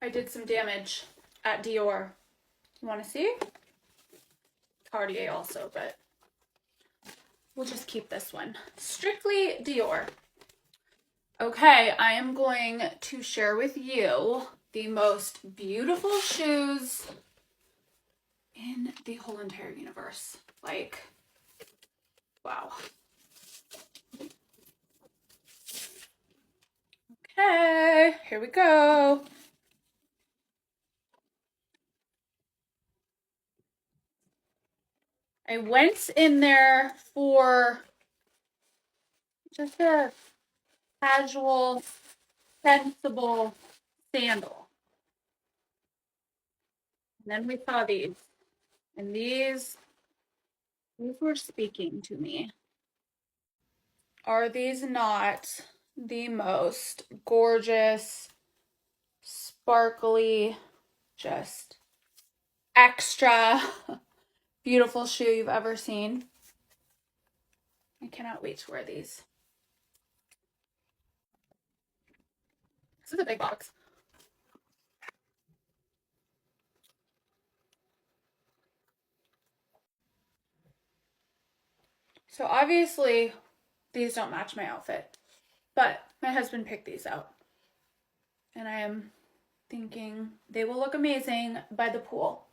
I did some damage at Dior. You want to see? Cartier also, but we'll just keep this one. Strictly Dior. Okay, I am going to share with you the most beautiful shoes in the whole entire universe. Like, wow. Okay, here we go. I went in there for just a casual, sensible sandal. And then we saw these. And these were speaking to me. Are these not the most gorgeous, sparkly, just extra beautiful shoe you've ever seen? I cannot wait to wear these. This is a big box. So obviously these don't match my outfit, but my husband picked these out. And I am thinking they will look amazing by the pool.